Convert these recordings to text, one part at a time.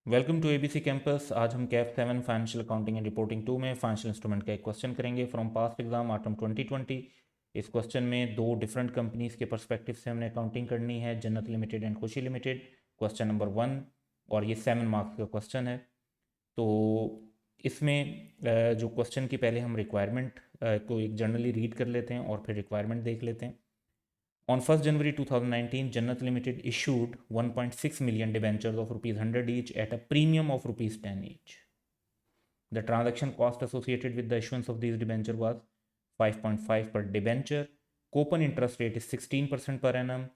Welcome to ABC campus. आज हम Kaif 7 financial accounting and reporting 2 में फाइनेंशियल इंस्ट्रूमेंट का एक क्वेश्चन करेंगे फ्रॉम पास्ट एग्जाम ऑटम 2020। इस क्वेश्चन में दो डिफरेंट कंपनीज के पर्सपेक्टिव से हमने अकाउंटिंग करनी है, जन्नत लिमिटेड एंड खुशी लिमिटेड। क्वेश्चन नंबर 1 और ये 7 मार्क्स का क्वेश्चन है। तो इसमें जो क्वेश्चन की पहले हम रिक्वायरमेंट को एक जनरली रीड कर लेते हैं और फिर रिक्वायरमेंट देख लेते हैं। On 1st January 2019, Jannat Limited issued 1.6 million debentures of rupees 100 each at a premium of rupees 10 each. The transaction cost associated with the issuance of these debenture was 5.5 per debenture. Coupon interest rate is 16% per annum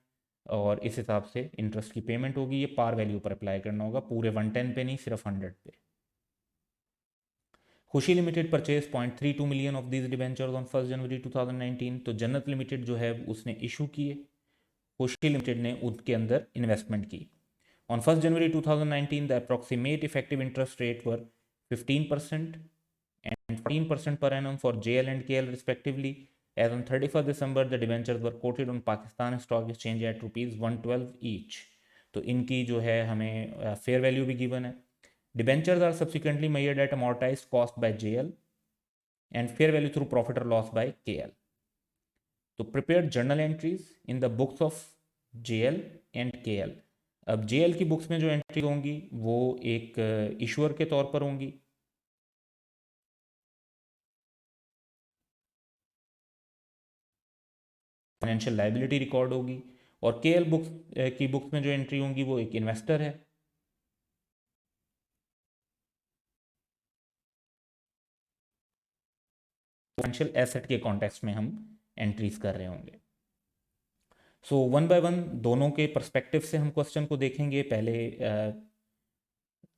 और इस हिसाब से interest की payment होगी। ये par value पर apply करना होगा, पूरे 110 पे नहीं, सिर्फ 100 पे। खुशी limited purchase 0.32 million of these debentures on 1 जनवरी 2019। तो जन्नत लिमिटेड जो है उसने इशू किए, खुशी लिमिटेड ने उनके अंदर इन्वेस्टमेंट की। On 1 January 2019 the approximate effective interest rate were 15% and 14% per annum for JL and KL respectively. As on 31st December the debentures were quoted on Pakistan Stock Exchange at rupees 112 each. तो इनकी जो है हमें fair value भी given है। Debentures are subsequently measured at amortised cost by JL and fair value through profit or loss by KL. तो prepare journal entries in the books of JL and KL। अब JL की books में जो entry होंगी वो एक issuer के तौर पर होंगी, फाइनेंशियल लाइबिलिटी रिकॉर्ड होगी, और KL बुक्स की बुक्स में जो एंट्री होंगी वो एक इन्वेस्टर है। फाइनेंशियल एसेट के कॉन्टेक्स्ट में हम एंट्रीज कर रहे होंगे। सो वन बाय वन दोनों के पर्सपेक्टिव से हम क्वेश्चन को देखेंगे, पहले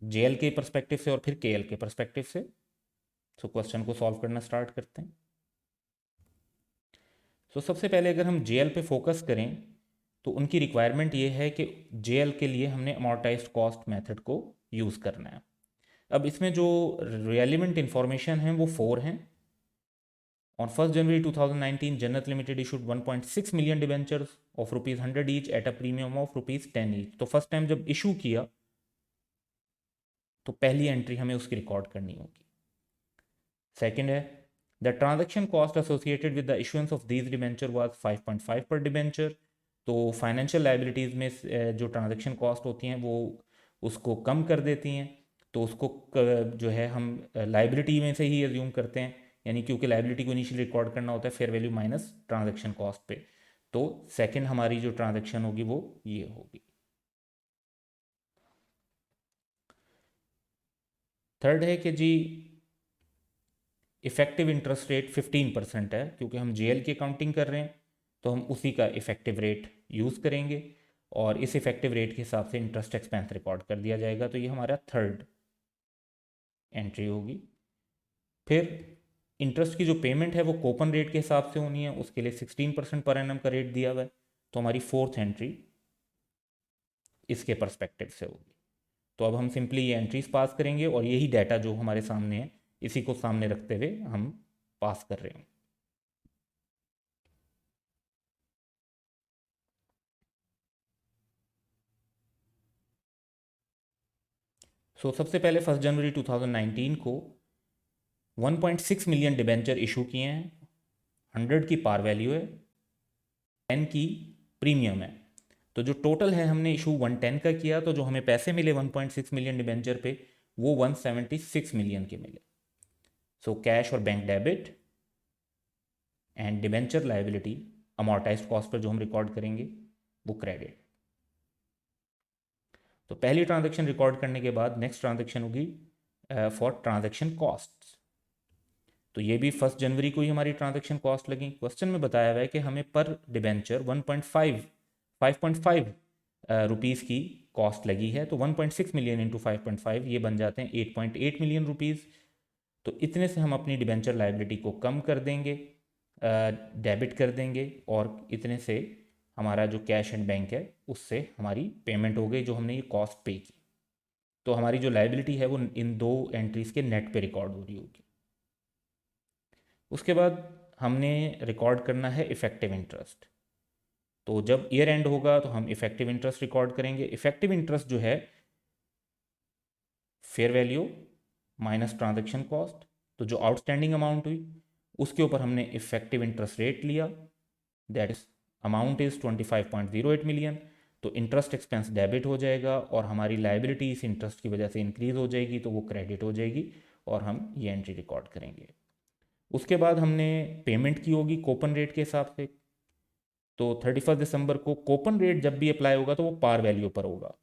JL के पर्सपेक्टिव से और फिर KL के पर्सपेक्टिव से। सो क्वेश्चन को सॉल्व करना स्टार्ट करते हैं। सबसे पहले अगर हम JL पे फोकस करें तो उनकी रिक्वायरमेंट ये है कि JL के लिए हमने अमोर्टाइज्ड कॉस्ट मेथड को यूज़ करना है। अब इसमें जो रेलिवेंट इंफॉर्मेशन है वो 4 हैं। ऑन 1 जनवरी 2019 जन्नत limited issued 1.6 million debentures of rupees 100 each at a premium of rupees 10 each. तो फर्स्ट टाइम जब इशू किया तो पहली एंट्री हमें उसकी रिकॉर्ड करनी होगी। सेकेंड है the transaction cost associated with the issuance of these debenture was 5.5 पर डिबेंचर। तो फाइनेंशियल लाइबिलिटीज़ में जो ट्रांजेक्शन कॉस्ट होती हैं वो उसको कम कर देती हैं। तो उसको जो है हम लाइबिलिटी में से ही एज्यूम करते हैं, यानी क्योंकि लाइबिलिटी को इनिशियली रिकॉर्ड करना होता है fair value minus transaction cost पे। तो सेकेंड हमारी जो ट्रांजेक्शन होगी वो ये होगी। थर्ड है कि जी इफेक्टिव इंटरेस्ट रेट 15% है, क्योंकि हम JL की अकाउंटिंग कर रहे हैं तो हम उसी का इफेक्टिव रेट यूज़ करेंगे और इस इफेक्टिव रेट के हिसाब से इंटरेस्ट एक्सपेंस रिकॉर्ड कर दिया जाएगा। तो ये हमारा थर्ड एंट्री होगी। फिर इंटरेस्ट की जो पेमेंट है वो कूपन रेट के हिसाब से होनी है, उसके लिए 16% पर एनम का रेट दिया हुआ है। तो हमारी फोर्थ एंट्री इसके परस्पेक्टिव से होगी। तो अब हम सिंपली ये एंट्रीज पास करेंगे और यही डाटा जो हमारे सामने है इसी को सामने रखते हुए हम पास कर रहे हैं। सबसे पहले 1 जनवरी 2019 को 1.6 मिलियन डिबेंचर इशू किए हैं। 100 की पार वैल्यू है, 10 की प्रीमियम है। तो जो टोटल है हमने इशू 110 का किया, तो जो हमें पैसे मिले 1.6 मिलियन डिबेंचर पे वो 176 मिलियन के मिले। कैश और bank debit and debenture liability amortised cost per जो हम रिकॉर्ड करेंगे वो क्रेडिट। तो पहली ट्रांजैक्शन रिकॉर्ड करने के बाद नेक्स्ट ट्रांजैक्शन होगी फॉर ट्रांजैक्शन कॉस्ट। तो ये भी 1 जनवरी को ही हमारी ट्रांजैक्शन कॉस्ट लगी। क्वेश्चन में बताया हुआ है कि हमें पर डिबेंचर 5.5 रुपीज़ की कॉस्ट लगी है। तो 1.6 मिलियन इंटू 5.5 ये बन जाते हैं 8.8 मिलियन रुपीज़। तो इतने से हम अपनी डिबेंचर लाइबिलिटी को कम कर देंगे, डेबिट कर देंगे, और इतने से हमारा जो कैश एंड बैंक है उससे हमारी पेमेंट हो गई जो हमने ये कॉस्ट पे की। तो हमारी जो लाइबिलिटी है वो इन दो एंट्रीज़ के नेट पे रिकॉर्ड हो रही होगी। उसके बाद हमने रिकॉर्ड करना है इफ़ेक्टिव इंटरेस्ट। तो जब ईयर एंड होगा तो हम इफ़ेक्टिव इंटरेस्ट रिकॉर्ड करेंगे। इफ़ेक्टिव इंटरेस्ट जो है fair value minus transaction cost, तो जो आउटस्टैंडिंग अमाउंट हुई उसके ऊपर हमने इफेक्टिव इंटरेस्ट रेट लिया, that is amount is 25.08 million, तो इंटरेस्ट एक्सपेंस डेबिट हो जाएगा और हमारी लाइबिलिटी इस इंटरेस्ट की वजह से इंक्रीज हो जाएगी, तो वो क्रेडिट हो जाएगी और हम ये एंट्री रिकॉर्ड करेंगे। उसके बाद हमने पेमेंट की होगी कूपन रेट के हिसाब से, तो 31 दिसंबर को कूपन रेट जब भी अप्लाई होगा तो वो पार वैल्यू पर होगा।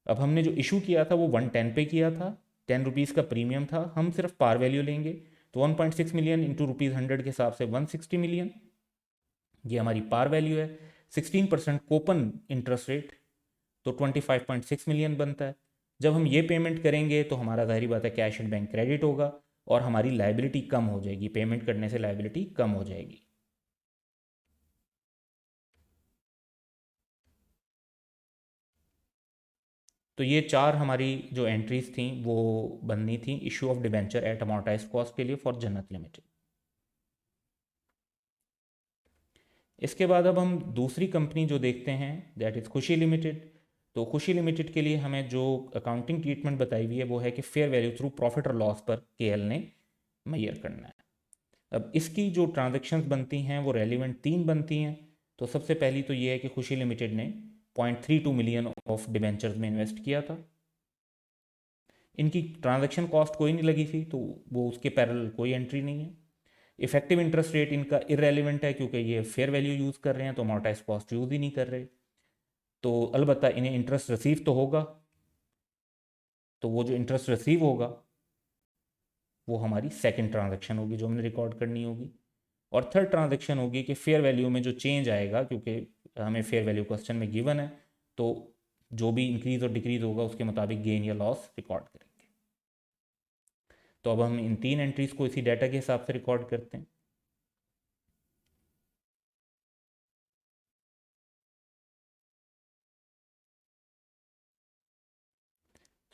अब हमने जो इशू किया था वो 110 पे किया था, 10 रुपीज़ का प्रीमियम था, हम सिर्फ पार वैल्यू लेंगे, तो 1.6 मिलियन इंटू रुपीज़ 100 के हिसाब से 160 मिलियन, ये हमारी पार वैल्यू है। 16% कूपन इंटरेस्ट रेट, तो 25.6 मिलियन बनता है। जब हम ये पेमेंट करेंगे तो हमारा जाहिर बात है कैश एंड बैंक क्रेडिट होगा और हमारी लाइबिलिटी कम हो जाएगी, पेमेंट करने से लाइबिलिटी कम हो जाएगी। तो ये चार हमारी जो एंट्रीज थी वो बननी थी issue of debenture at amortise cost के लिए फॉर जन्नत लिमिटेड। इसके बाद अब हम दूसरी कंपनी जो देखते हैं दैट इज़ खुशी लिमिटेड। तो खुशी लिमिटेड के लिए हमें जो अकाउंटिंग ट्रीटमेंट बताई हुई है वो है कि फेयर वैल्यू थ्रू प्रॉफिट और लॉस पर केएल ने मैयर करना है। अब इसकी जो ट्रांजेक्शन्स बनती हैं वो रेलिवेंट 3 बनती हैं। तो सबसे पहली तो ये है कि खुशी लिमिटेड ने 0.32 मिलियन ऑफ डिबेंचर्स में इन्वेस्ट किया था। इनकी ट्रांजैक्शन कॉस्ट कोई नहीं लगी थी, तो वो उसके पैरेलल कोई एंट्री नहीं है। इफेक्टिव इंटरेस्ट रेट इनका इरेलीवेंट है क्योंकि ये फेयर वैल्यू यूज़ कर रहे हैं, तो अमोर्टाइज कॉस्ट यूज़ ही नहीं कर रहे। तो अलबत्ता इन्हें इंटरेस्ट रिसीव तो होगा, तो वो जो इंटरेस्ट रिसीव होगा वो हमारी सेकंड ट्रांजैक्शन होगी जो हमने रिकॉर्ड करनी होगी। और थर्ड ट्रांजैक्शन होगी कि फेयर वैल्यू में जो चेंज आएगा, क्योंकि हमें फेयर वैल्यू क्वेश्चन में गिवन है, तो जो भी इंक्रीज और डिक्रीज होगा उसके मुताबिक गेन या लॉस रिकॉर्ड करेंगे। तो अब हम इन 3 एंट्रीज को इसी डाटा के हिसाब से रिकॉर्ड करते हैं।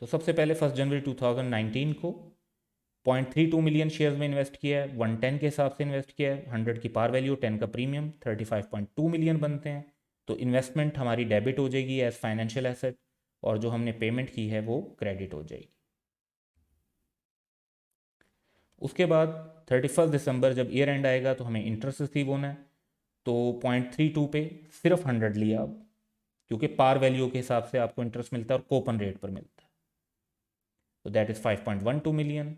तो सबसे पहले 1 जनवरी 2019 को 0.32 मिलियन शेयर्स में इन्वेस्ट किया है, 110 के हिसाब से इन्वेस्ट किया है, 100 की पार वैल्यू, 10 का प्रीमियम, 35.2 मिलियन बनते हैं। तो इन्वेस्टमेंट हमारी डेबिट हो जाएगी एज फाइनेंशियल एसेट और जो हमने पेमेंट की है वो क्रेडिट हो जाएगी। उसके बाद 31 दिसंबर जब ईयर एंड आएगा तो हमें इंटरेस्ट रिसीव होना है, तो 0.32 पे सिर्फ 100 लिया अब, क्योंकि पार वैल्यू के हिसाब से आपको इंटरेस्ट मिलता है और कूपन रेट पर मिलता है। तो दैट इज़ 5.12 मिलियन,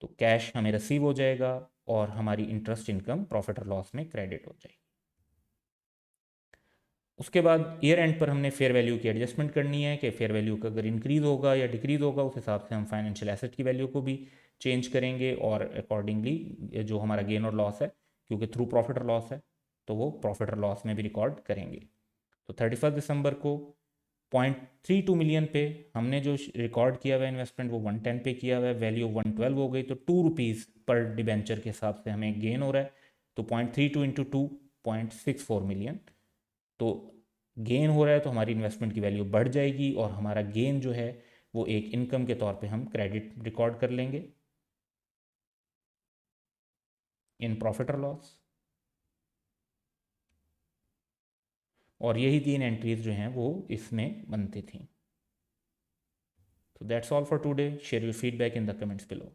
तो कैश हमें रिसीव हो जाएगा और हमारी इंटरेस्ट इनकम प्रॉफिट और लॉस में क्रेडिट हो जाएगी। उसके बाद ईयर एंड पर हमने फेयर वैल्यू की एडजस्टमेंट करनी है कि फेयर वैल्यू का अगर इंक्रीज़ होगा या डिक्रीज़ होगा उस हिसाब से हम फाइनेंशियल एसेट की वैल्यू को भी चेंज करेंगे और अकॉर्डिंगली जो हमारा गेन और लॉस है, क्योंकि थ्रू प्रॉफिट और लॉस है, तो वो प्रॉफिट और लॉस में भी रिकॉर्ड करेंगे। तो 31 दिसंबर को 0.32 मिलियन पे हमने जो रिकॉर्ड किया हुआ इन्वेस्टमेंट वो 110 पे किया हुआ है, वैल्यू 112 हो गई, तो 2 रुपीज़ पर डिबेंचर के हिसाब से हमें गेन हो रहा है। तो 0.32 इंटू 2 0.64 मिलियन, तो गेन हो रहा है, तो हमारी इन्वेस्टमेंट की वैल्यू बढ़ जाएगी और हमारा गेन जो है वो एक इनकम के तौर पे हम क्रेडिट रिकॉर्ड कर लेंगे इन प्रॉफिट और लॉस। और यही 3 एंट्रीज जो हैं वो इसमें बनती थी। So that's all for today. Share your feedback in the comments below.